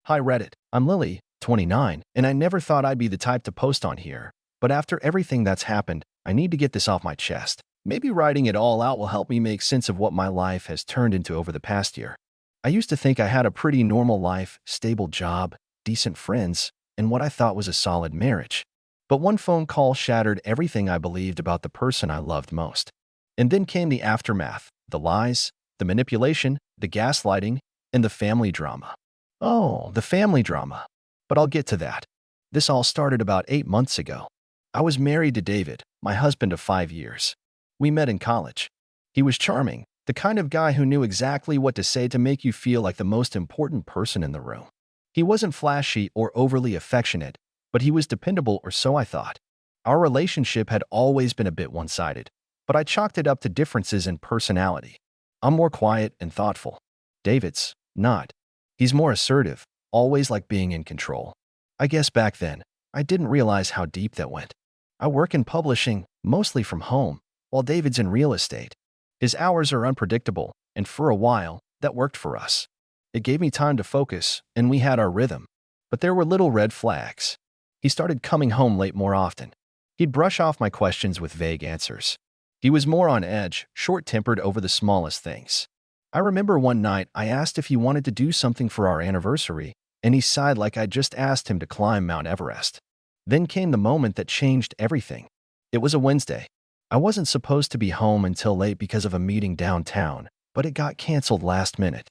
Hi Reddit, I'm Lily, 29, and I never thought I'd be the type to post on here. But after everything that's happened, I need to get this off my chest. Maybe writing it all out will help me make sense of what my life has turned into over the past year. I used to think I had a pretty normal life, stable job, decent friends, and what I thought was a solid marriage. But one phone call shattered everything I believed about the person I loved most. And then came the aftermath, the lies, the manipulation, the gaslighting, and the family drama. Oh, the family drama. But I'll get to that. This all started about 8 months ago. I was married to David, my husband of 5 years. We met in college. He was charming, the kind of guy who knew exactly what to say to make you feel like the most important person in the room. He wasn't flashy or overly affectionate, but he was dependable, or so I thought. Our relationship had always been a bit one-sided, but I chalked it up to differences in personality. I'm more quiet and thoughtful. David's not. He's more assertive, always like being in control. I guess back then, I didn't realize how deep that went. I work in publishing, mostly from home, while David's in real estate. His hours are unpredictable, and for a while, that worked for us. It gave me time to focus, and we had our rhythm. But there were little red flags. He started coming home late more often. He'd brush off my questions with vague answers. He was more on edge, short-tempered over the smallest things. I remember one night I asked if he wanted to do something for our anniversary, and he sighed like I'd just asked him to climb Mount Everest. Then came the moment that changed everything. It was a Wednesday. I wasn't supposed to be home until late because of a meeting downtown, but it got canceled last minute.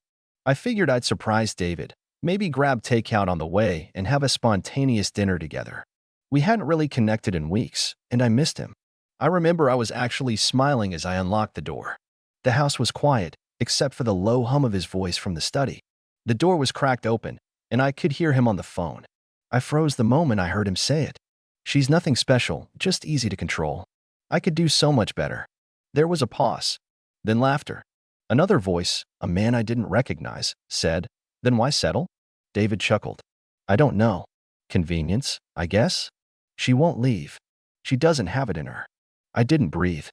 I figured I'd surprise David, maybe grab takeout on the way and have a spontaneous dinner together. We hadn't really connected in weeks, and I missed him. I remember I was actually smiling as I unlocked the door. The house was quiet, except for the low hum of his voice from the study. The door was cracked open, and I could hear him on the phone. I froze the moment I heard him say it. She's nothing special, just easy to control. I could do so much better. There was a pause. Then laughter. Another voice, a man I didn't recognize, said, "Then why settle?" David chuckled. "I don't know. Convenience, I guess? She won't leave. She doesn't have it in her." I didn't breathe.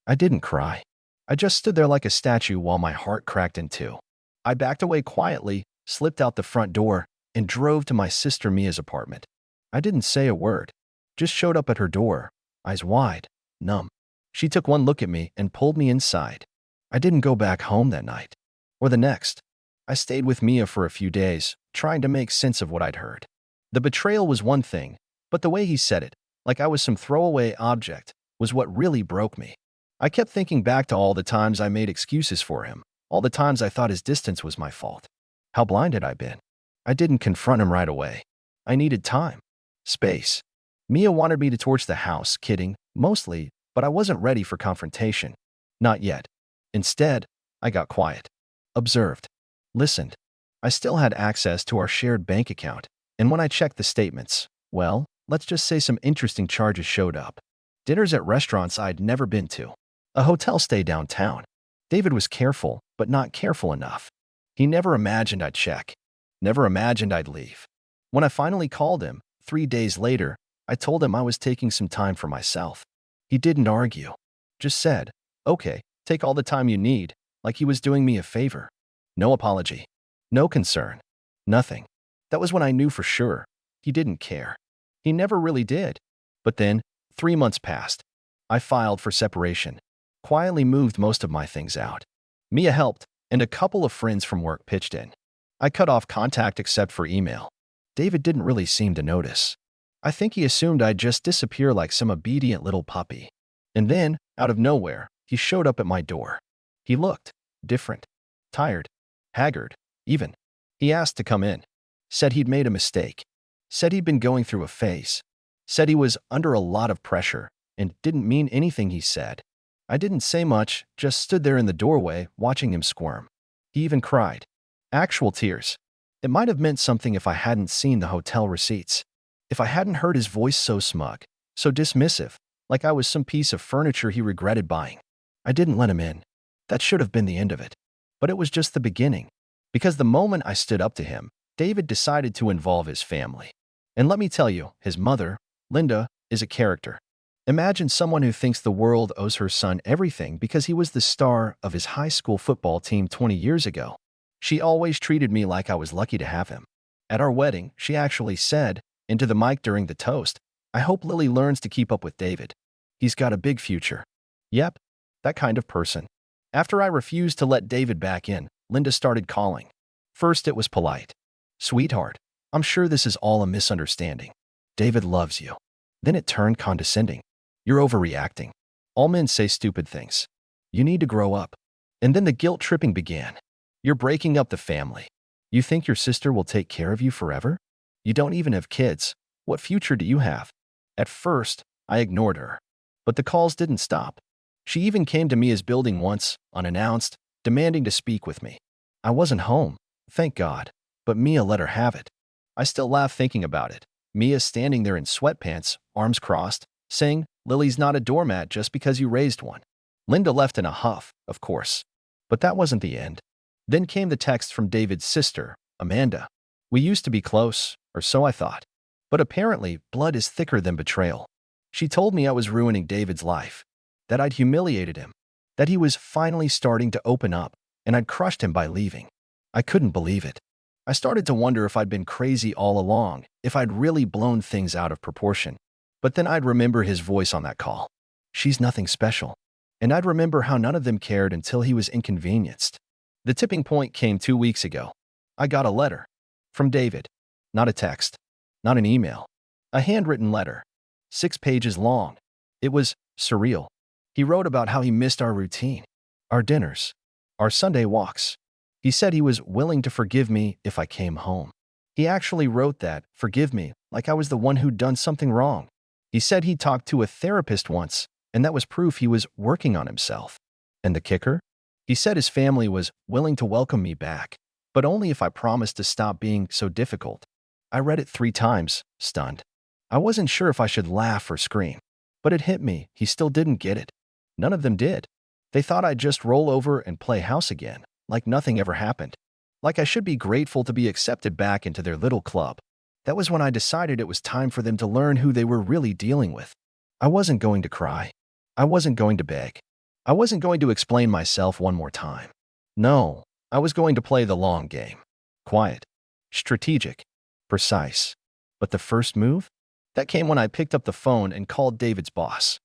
I didn't cry. I just stood there like a statue while my heart cracked in two. I backed away quietly, slipped out the front door, and drove to my sister Mia's apartment. I didn't say a word, just showed up at her door, eyes wide, numb. She took one look at me and pulled me inside. I didn't go back home that night, or the next. I stayed with Mia for a few days, trying to make sense of what I'd heard. The betrayal was one thing, but the way he said it, like I was some throwaway object, was what really broke me. I kept thinking back to all the times I made excuses for him, all the times I thought his distance was my fault. How blind had I been? I didn't confront him right away. I needed time. Space. Mia wanted me to torch the house, kidding, mostly, but I wasn't ready for confrontation. Not yet. Instead, I got quiet. Observed. Listened. I still had access to our shared bank account, and when I checked the statements, well, let's just say some interesting charges showed up. Dinners at restaurants I'd never been to. A hotel stay downtown. David was careful, but not careful enough. He never imagined I'd check. Never imagined I'd leave. When I finally called him, 3 days later, I told him I was taking some time for myself. He didn't argue. Just said, "Okay, take all the time you need," like he was doing me a favor. No apology. No concern. Nothing. That was when I knew for sure. He didn't care. He never really did. But then, 3 months passed. I filed for separation. Quietly moved most of my things out. Mia helped, and a couple of friends from work pitched in. I cut off contact except for email. David didn't really seem to notice. I think he assumed I'd just disappear like some obedient little puppy. And then, out of nowhere, he showed up at my door. He looked different, tired, haggard, even. He asked to come in. Said he'd made a mistake. Said he'd been going through a phase. Said he was under a lot of pressure and didn't mean anything he said. I didn't say much, just stood there in the doorway watching him squirm. He even cried. Actual tears. It might have meant something if I hadn't seen the hotel receipts. If I hadn't heard his voice so smug, so dismissive, like I was some piece of furniture he regretted buying. I didn't let him in. That should have been the end of it. But it was just the beginning. Because the moment I stood up to him, David decided to involve his family. And let me tell you, his mother, Linda, is a character. Imagine someone who thinks the world owes her son everything because he was the star of his high school football team 20 years ago. She always treated me like I was lucky to have him. At our wedding, she actually said, into the mic during the toast, "I hope Lily learns to keep up with David. He's got a big future." Yep, that kind of person. After I refused to let David back in, Linda started calling. First, it was polite. "Sweetheart, I'm sure this is all a misunderstanding. David loves you." Then it turned condescending. "You're overreacting. All men say stupid things. You need to grow up." And then the guilt tripping began. "You're breaking up the family. You think your sister will take care of you forever? You don't even have kids. What future do you have?" At first, I ignored her. But the calls didn't stop. She even came to Mia's building once, unannounced, demanding to speak with me. I wasn't home, thank God, but Mia let her have it. I still laugh thinking about it. Mia standing there in sweatpants, arms crossed, saying, "Lily's not a doormat just because you raised one." Linda left in a huff, of course. But that wasn't the end. Then came the text from David's sister, Amanda. "We used to be close, or so I thought. But apparently, blood is thicker than betrayal." She told me I was ruining David's life, that I'd humiliated him, that he was finally starting to open up, and I'd crushed him by leaving. I couldn't believe it. I started to wonder if I'd been crazy all along, if I'd really blown things out of proportion. But then I'd remember his voice on that call. "She's nothing special." And I'd remember how none of them cared until he was inconvenienced. The tipping point came 2 weeks ago. I got a letter. From David. Not a text. Not an email. A handwritten letter. 6 pages long. It was surreal. He wrote about how he missed our routine, our dinners, our Sunday walks. He said he was willing to forgive me if I came home. He actually wrote that, "Forgive me," like I was the one who'd done something wrong. He said he talked to a therapist once, and that was proof he was working on himself. And the kicker? He said his family was willing to welcome me back, but only if I promised to stop being so difficult. I read it 3 times, stunned. I wasn't sure if I should laugh or scream. But it hit me, he still didn't get it. None of them did. They thought I'd just roll over and play house again, like nothing ever happened. Like I should be grateful to be accepted back into their little club. That was when I decided it was time for them to learn who they were really dealing with. I wasn't going to cry. I wasn't going to beg. I wasn't going to explain myself one more time. No, I was going to play the long game. Quiet. Strategic. Precise. But the first move? That came when I picked up the phone and called David's boss.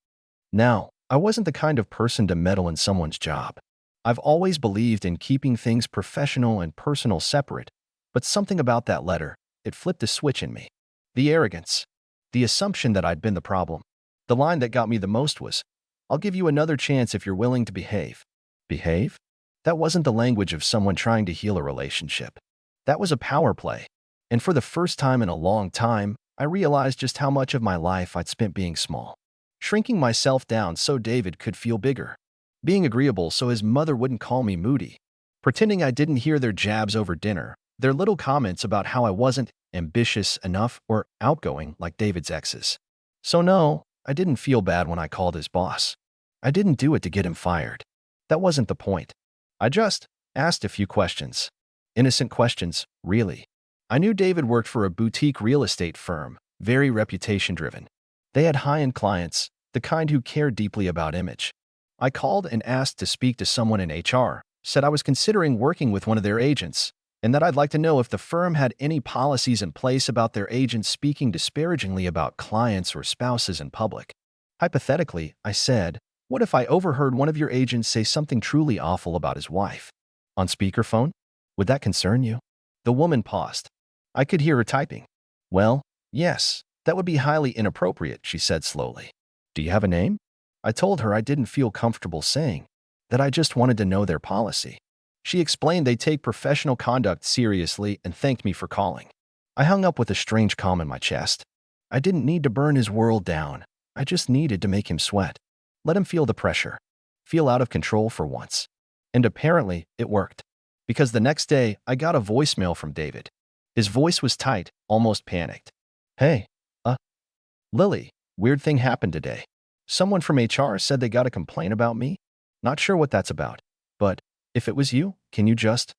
Now, I wasn't the kind of person to meddle in someone's job. I've always believed in keeping things professional and personal separate, but something about that letter, it flipped a switch in me. The arrogance. The assumption that I'd been the problem. The line that got me the most was, "I'll give you another chance if you're willing to behave." Behave? That wasn't the language of someone trying to heal a relationship. That was a power play. And for the first time in a long time, I realized just how much of my life I'd spent being small. Shrinking myself down so David could feel bigger. Being agreeable so his mother wouldn't call me moody. Pretending I didn't hear their jabs over dinner, their little comments about how I wasn't ambitious enough or outgoing like David's exes. So no, I didn't feel bad when I called his boss. I didn't do it to get him fired. That wasn't the point. I just asked a few questions. Innocent questions, really. I knew David worked for a boutique real estate firm, very reputation-driven. They had high-end clients, the kind who cared deeply about image. I called and asked to speak to someone in HR, said I was considering working with one of their agents, and that I'd like to know if the firm had any policies in place about their agents speaking disparagingly about clients or spouses in public. Hypothetically, I said, what if I overheard one of your agents say something truly awful about his wife? On speakerphone? Would that concern you? The woman paused. I could hear her typing. Well, yes, that would be highly inappropriate, she said slowly. Do you have a name? I told her I didn't feel comfortable saying, that I just wanted to know their policy. She explained they take professional conduct seriously and thanked me for calling. I hung up with a strange calm in my chest. I didn't need to burn his world down. I just needed to make him sweat. Let him feel the pressure. Feel out of control for once. And apparently, it worked. Because the next day, I got a voicemail from David. His voice was tight, almost panicked. Hey, Lily, weird thing happened today. Someone from HR said they got a complaint about me. Not sure what that's about. But if it was you, can you just,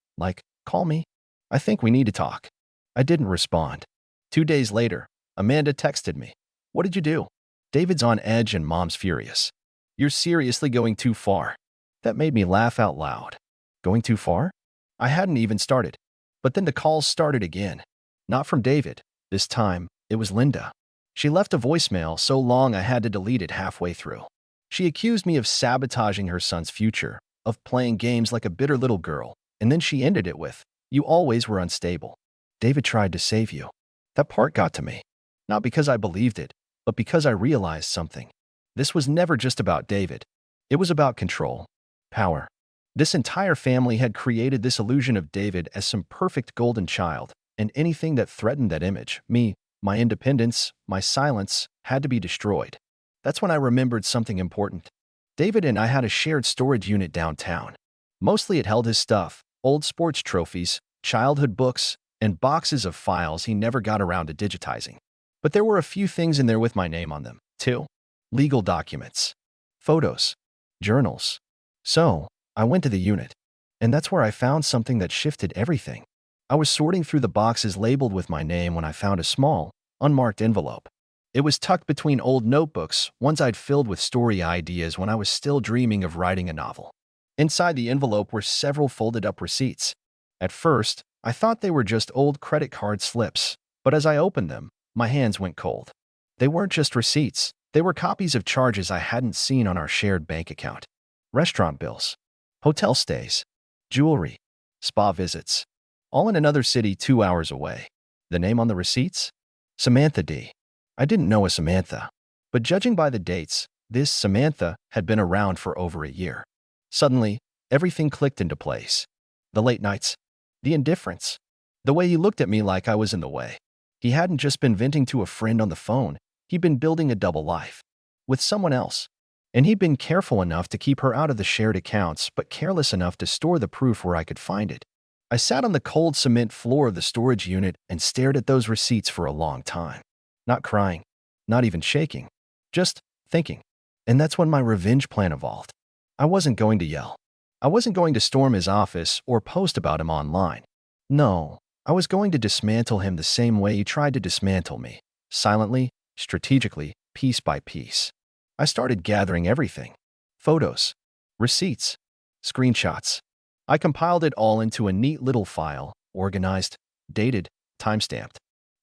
call me? I think we need to talk. I didn't respond. 2 days later, Amanda texted me. What did you do? David's on edge and Mom's furious. You're seriously going too far. That made me laugh out loud. Going too far? I hadn't even started. But then the calls started again. Not from David. This time, it was Linda. She left a voicemail so long I had to delete it halfway through. She accused me of sabotaging her son's future, of playing games like a bitter little girl, and then she ended it with, "You always were unstable. David tried to save you." That part got to me. Not because I believed it, but because I realized something. This was never just about David. It was about control, power. This entire family had created this illusion of David as some perfect golden child, and anything that threatened that image, me, my independence, my silence, had to be destroyed. That's when I remembered something important. David and I had a shared storage unit downtown. Mostly it held his stuff, old sports trophies, childhood books, and boxes of files he never got around to digitizing. But there were a few things in there with my name on them, too. Legal documents, photos, journals. So, I went to the unit, and that's where I found something that shifted everything. I was sorting through the boxes labeled with my name when I found a small, unmarked envelope. It was tucked between old notebooks, ones I'd filled with story ideas when I was still dreaming of writing a novel. Inside the envelope were several folded-up receipts. At first, I thought they were just old credit card slips, but as I opened them, my hands went cold. They weren't just receipts. They were copies of charges I hadn't seen on our shared bank account. Restaurant bills, hotel stays, jewelry, spa visits, all in another city 2 hours away. The name on the receipts? Samantha D. I didn't know a Samantha, but judging by the dates, this Samantha had been around for over a year. Suddenly, everything clicked into place. The late nights, the indifference, the way he looked at me like I was in the way. He hadn't just been venting to a friend on the phone, he'd been building a double life. With someone else. And he'd been careful enough to keep her out of the shared accounts, but careless enough to store the proof where I could find it. I sat on the cold cement floor of the storage unit and stared at those receipts for a long time. Not crying, not even shaking, just thinking. And that's when my revenge plan evolved. I wasn't going to yell. I wasn't going to storm his office or post about him online. No, I was going to dismantle him the same way he tried to dismantle me. Silently, strategically, piece by piece. I started gathering everything. Photos, receipts, screenshots. I compiled it all into a neat little file, organized, dated, timestamped.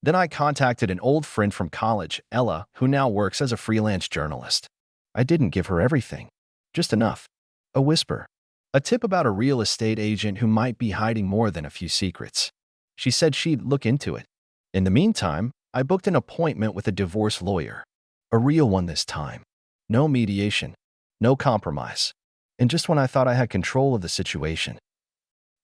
Then I contacted an old friend from college, Ella, who now works as a freelance journalist. I didn't give her everything. Just enough. A whisper. A tip about a real estate agent who might be hiding more than a few secrets. She said she'd look into it. In the meantime, I booked an appointment with a divorce lawyer. A real one this time. No mediation. No compromise. And just when I thought I had control of the situation,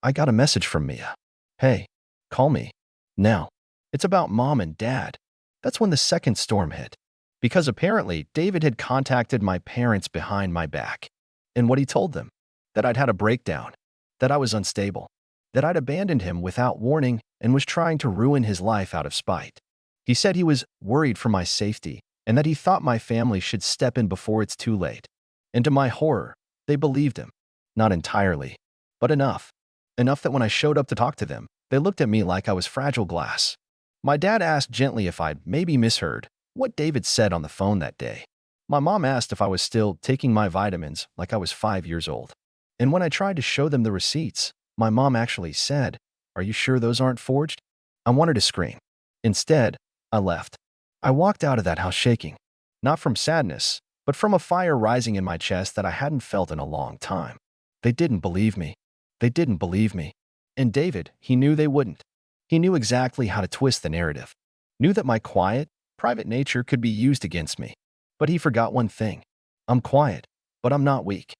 I got a message from Mia. "Hey, call me. Now." It's about Mom and Dad. That's when the second storm hit. Because apparently, David had contacted my parents behind my back. And what he told them? That I'd had a breakdown. That I was unstable. That I'd abandoned him without warning and was trying to ruin his life out of spite. He said he was worried for my safety and that he thought my family should step in before it's too late. And to my horror, they believed him. Not entirely, but enough. Enough that when I showed up to talk to them, they looked at me like I was fragile glass. My dad asked gently if I'd maybe misheard what David said on the phone that day. My mom asked if I was still taking my vitamins like I was 5 years old. And when I tried to show them the receipts, my mom actually said, "Are you sure those aren't forged?" I wanted to scream. Instead, I left. I walked out of that house shaking. Not from sadness, but from a fire rising in my chest that I hadn't felt in a long time. They didn't believe me. They didn't believe me. And David, he knew they wouldn't. He knew exactly how to twist the narrative. Knew that my quiet, private nature could be used against me. But he forgot one thing. I'm quiet, but I'm not weak.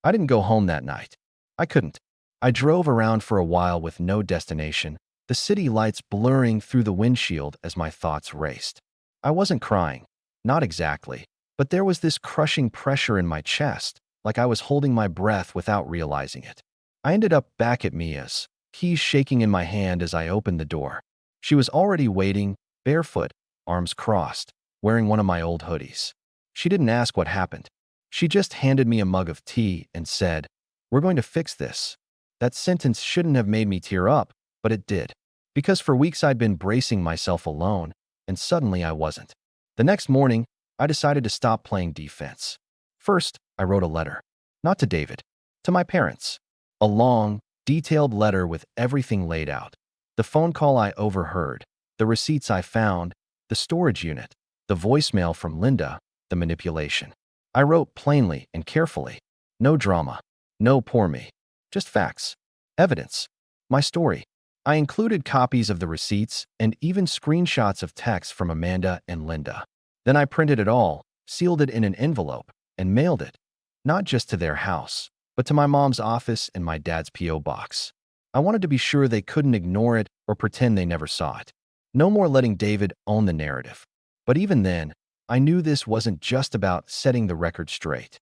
I didn't go home that night. I couldn't. I drove around for a while with no destination, the city lights blurring through the windshield as my thoughts raced. I wasn't crying. Not exactly. But there was this crushing pressure in my chest, like I was holding my breath without realizing it. I ended up back at Mia's, keys shaking in my hand as I opened the door. She was already waiting, barefoot, arms crossed, wearing one of my old hoodies. She didn't ask what happened. She just handed me a mug of tea and said, "We're going to fix this." That sentence shouldn't have made me tear up, but it did. Because for weeks I'd been bracing myself alone, and suddenly I wasn't. The next morning, I decided to stop playing defense. First, I wrote a letter. Not to David. To my parents. A long, detailed letter with everything laid out. The phone call I overheard. the receipts I found, the storage unit, the voicemail from Linda, the manipulation. I wrote plainly and carefully. No drama. No poor me. Just facts. Evidence. My story. I included copies of the receipts and even screenshots of texts from Amanda and Linda. Then I printed it all, sealed it in an envelope, and mailed it. Not just to their house, but to my mom's office and my dad's P.O. box. I wanted to be sure they couldn't ignore it or pretend they never saw it. No more letting David own the narrative. But even then, I knew this wasn't just about setting the record straight.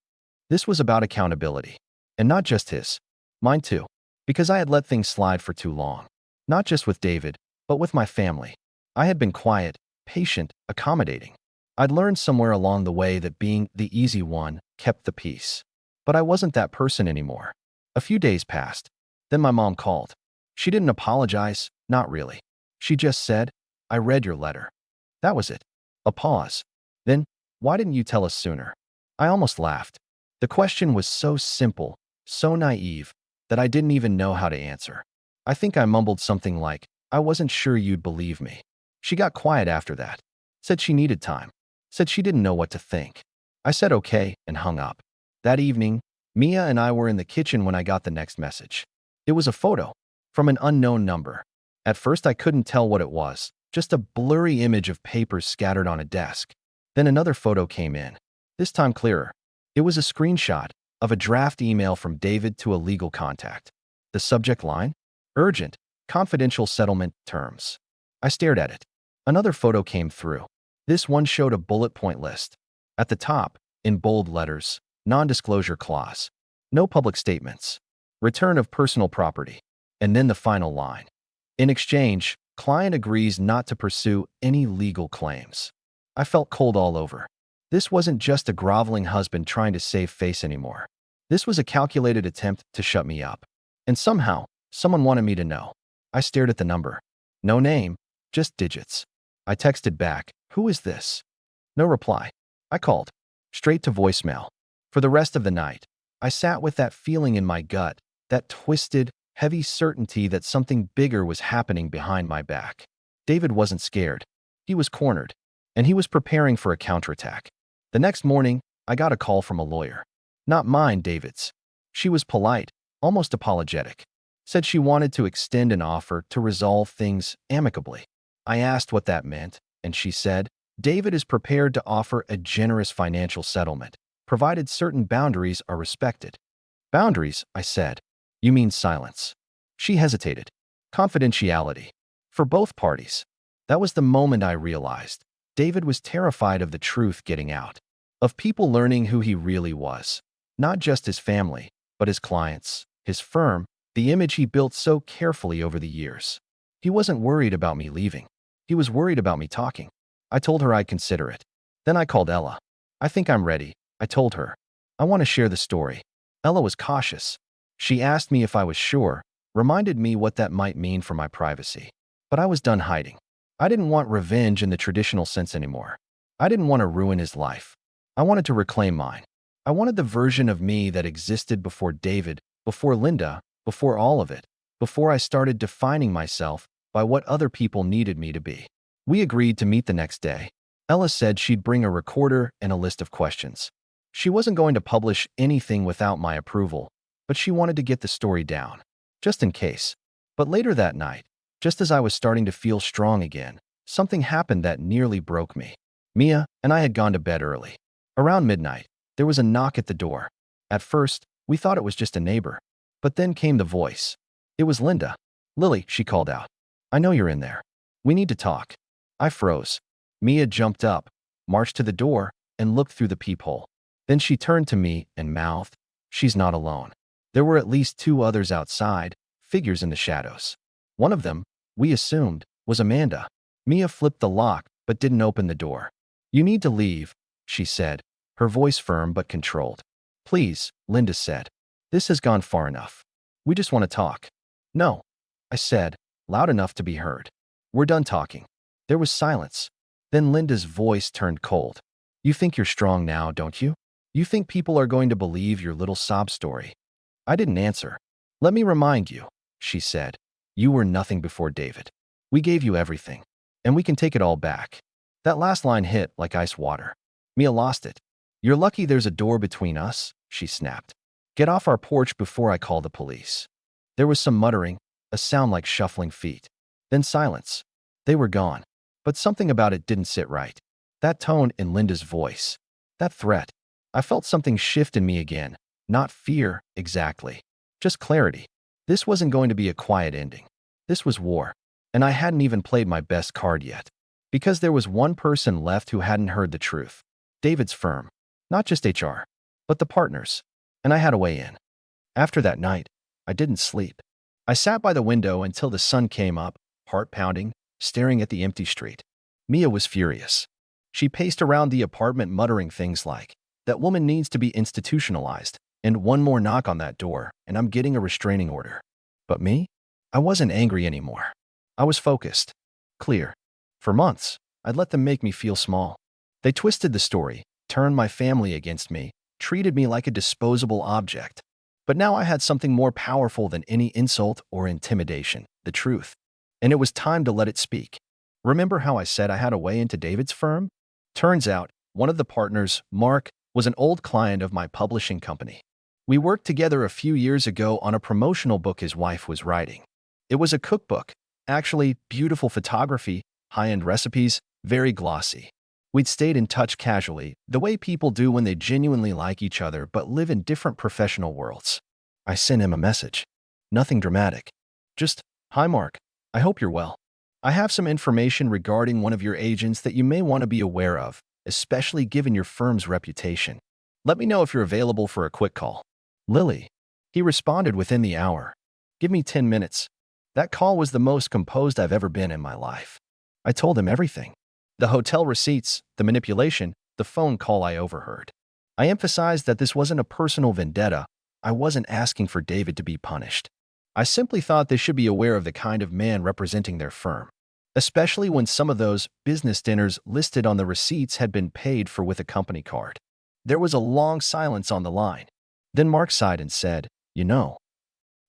This was about accountability. And not just his. Mine too. Because I had let things slide for too long. Not just with David, but with my family. I had been quiet, patient, accommodating. I'd learned somewhere along the way that being the easy one kept the peace. But I wasn't that person anymore. A few days passed. Then my mom called. She didn't apologize, not really. She just said, "I read your letter." That was it. A pause. Then, "Why didn't you tell us sooner?" I almost laughed. The question was so simple, so naive, that I didn't even know how to answer. I think I mumbled something like, "I wasn't sure you'd believe me." She got quiet after that. Said she needed time. Said she didn't know what to think. I said okay and hung up. That evening, Mia and I were in the kitchen when I got the next message. It was a photo from an unknown number. At first I couldn't tell what it was, just a blurry image of papers scattered on a desk. Then another photo came in, this time clearer. It was a screenshot of a draft email from David to a legal contact. The subject line? Urgent, confidential settlement terms. I stared at it. Another photo came through. This one showed a bullet point list. At the top, in bold letters, non-disclosure clause. No public statements. Return of personal property. And then the final line. In exchange, client agrees not to pursue any legal claims. I felt cold all over. This wasn't just a groveling husband trying to save face anymore. This was a calculated attempt to shut me up. And somehow, someone wanted me to know. I stared at the number. No name, just digits. I texted back, "Who is this?" No reply. I called. Straight to voicemail. For the rest of the night, I sat with that feeling in my gut, that twisted, heavy certainty that something bigger was happening behind my back. David wasn't scared. He was cornered, and he was preparing for a counterattack. The next morning, I got a call from a lawyer. Not mine, David's. She was polite, almost apologetic. Said she wanted to extend an offer to resolve things amicably. I asked what that meant, and she said, David is prepared to offer a generous financial settlement, provided certain boundaries are respected. Boundaries, I said. You mean silence. She hesitated. Confidentiality. For both parties. That was the moment I realized. David was terrified of the truth getting out. Of people learning who he really was. Not just his family, but his clients, his firm, the image he built so carefully over the years. He wasn't worried about me leaving. He was worried about me talking. I told her I'd consider it. Then I called Ella. "I think I'm ready," I told her. "I want to share the story." Ella was cautious. She asked me if I was sure, reminded me what that might mean for my privacy. But I was done hiding. I didn't want revenge in the traditional sense anymore. I didn't want to ruin his life. I wanted to reclaim mine. I wanted the version of me that existed before David, before Linda, before all of it, before I started defining myself by what other people needed me to be. We agreed to meet the next day. Ella said she'd bring a recorder and a list of questions. She wasn't going to publish anything without my approval, but she wanted to get the story down, just in case. But later that night, just as I was starting to feel strong again, something happened that nearly broke me. Mia and I had gone to bed early. Around midnight, there was a knock at the door. At first, we thought it was just a neighbor. But then came the voice. It was Linda. "Lily," she called out. "I know you're in there. We need to talk." I froze. Mia jumped up, marched to the door, and looked through the peephole. Then she turned to me and mouthed, "She's not alone." There were at least two others outside, figures in the shadows. One of them, we assumed, was Amanda. Mia flipped the lock, but didn't open the door. "You need to leave," she said, her voice firm but controlled. "Please," Linda said. "This has gone far enough. We just want to talk." "No," I said, loud enough to be heard. "We're done talking." There was silence. Then Linda's voice turned cold. "You think you're strong now, don't you? You think people are going to believe your little sob story?" I didn't answer. "Let me remind you," she said. "You were nothing before David. We gave you everything. and we can take it all back. That last line hit like ice water. Mia lost it. You're lucky there's a door between us, she snapped. Get off our porch before I call the police. There was some muttering, a sound like shuffling feet. Then silence. They were gone. But something about it didn't sit right. That tone in Linda's voice. That threat. I felt something shift in me again. Not fear, exactly. Just clarity. This wasn't going to be a quiet ending. This was war. And I hadn't even played my best card yet. Because there was one person left who hadn't heard the truth. David's firm. Not just HR, but the partners. And I had a way in. After that night, I didn't sleep. I sat by the window until the sun came up, heart pounding, staring at the empty street. Mia was furious. She paced around the apartment muttering things like, that woman needs to be institutionalized, and one more knock on that door, and I'm getting a restraining order. But me? I wasn't angry anymore. I was focused. Clear. For months, I'd let them make me feel small. They twisted the story, turned my family against me, treated me like a disposable object. But now I had something more powerful than any insult or intimidation, the truth. And it was time to let it speak. Remember how I said I had a way into David's firm? Turns out, one of the partners, Mark, was an old client of my publishing company. We worked together a few years ago on a promotional book his wife was writing. It was a cookbook, actually beautiful photography, high-end recipes, very glossy. We'd stayed in touch casually, the way people do when they genuinely like each other but live in different professional worlds. I sent him a message. Nothing dramatic. Just, hi Mark, I hope you're well. I have some information regarding one of your agents that you may want to be aware of, especially given your firm's reputation. Let me know if you're available for a quick call. Lily. He responded within the hour. Give me 10 minutes. That call was the most composed I've ever been in my life. I told him everything. The hotel receipts, the manipulation, the phone call I overheard. I emphasized that this wasn't a personal vendetta. I wasn't asking for David to be punished. I simply thought they should be aware of the kind of man representing their firm, especially when some of those business dinners listed on the receipts had been paid for with a company card. There was a long silence on the line. Then Mark sighed and said, you know,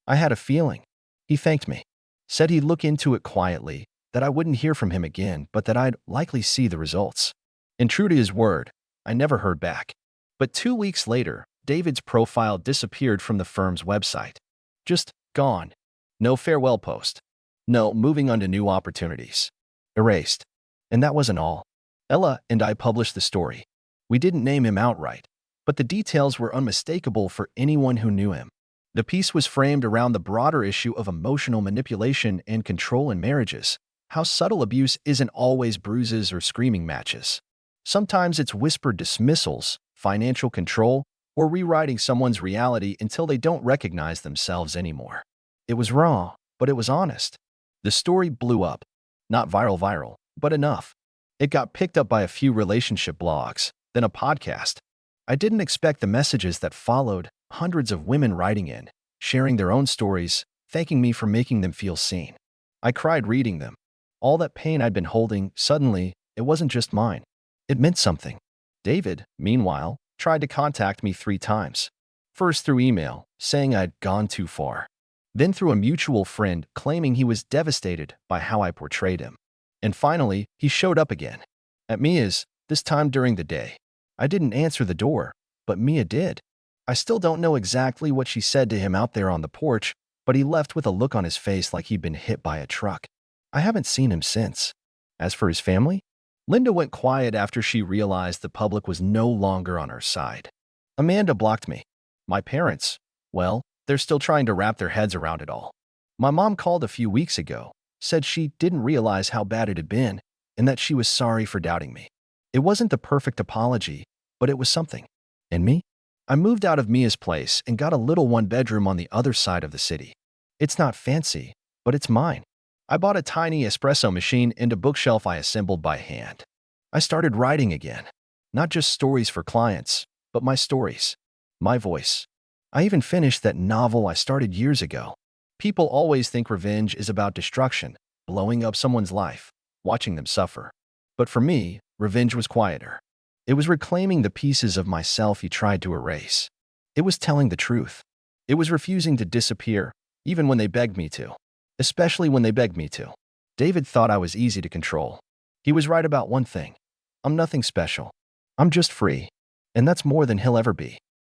I had a feeling. He thanked me, said he'd look into it quietly, that I wouldn't hear from him again, but that I'd likely see the results. And true to his word, I never heard back. But 2 weeks later, David's profile disappeared from the firm's website. Just gone. No farewell post. No moving on to new opportunities. Erased. And that wasn't all. Ella and I published the story. We didn't name him outright, but the details were unmistakable for anyone who knew him. The piece was framed around the broader issue of emotional manipulation and control in marriages. How subtle abuse isn't always bruises or screaming matches. Sometimes it's whispered dismissals, financial control, or rewriting someone's reality until they don't recognize themselves anymore. It was raw, but it was honest. The story blew up. Not viral, but enough. It got picked up by a few relationship blogs, then a podcast. I didn't expect the messages that followed, hundreds of women writing in, sharing their own stories, thanking me for making them feel seen. I cried reading them. All that pain I'd been holding, suddenly, it wasn't just mine. It meant something. David, meanwhile, tried to contact me 3 times. First through email, saying I'd gone too far. Then through a mutual friend claiming he was devastated by how I portrayed him. And finally, he showed up again. At Mia's, this time during the day. I didn't answer the door, but Mia did. I still don't know exactly what she said to him out there on the porch, but he left with a look on his face like he'd been hit by a truck. I haven't seen him since. As for his family, Linda went quiet after she realized the public was no longer on her side. Amanda blocked me. My parents, well, they're still trying to wrap their heads around it all. My mom called a few weeks ago, said she didn't realize how bad it had been, and that she was sorry for doubting me. It wasn't the perfect apology, but it was something. And me? I moved out of Mia's place and got a little 1-bedroom on the other side of the city. It's not fancy, but it's mine. I bought a tiny espresso machine and a bookshelf I assembled by hand. I started writing again. Not just stories for clients, but my stories. My voice. I even finished that novel I started years ago. People always think revenge is about destruction, blowing up someone's life, watching them suffer. But for me, revenge was quieter. It was reclaiming the pieces of myself he tried to erase. It was telling the truth. It was refusing to disappear, even when they begged me to. Especially when they begged me to. David thought I was easy to control. He was right about one thing. I'm nothing special. I'm just free. And that's more than he'll ever be.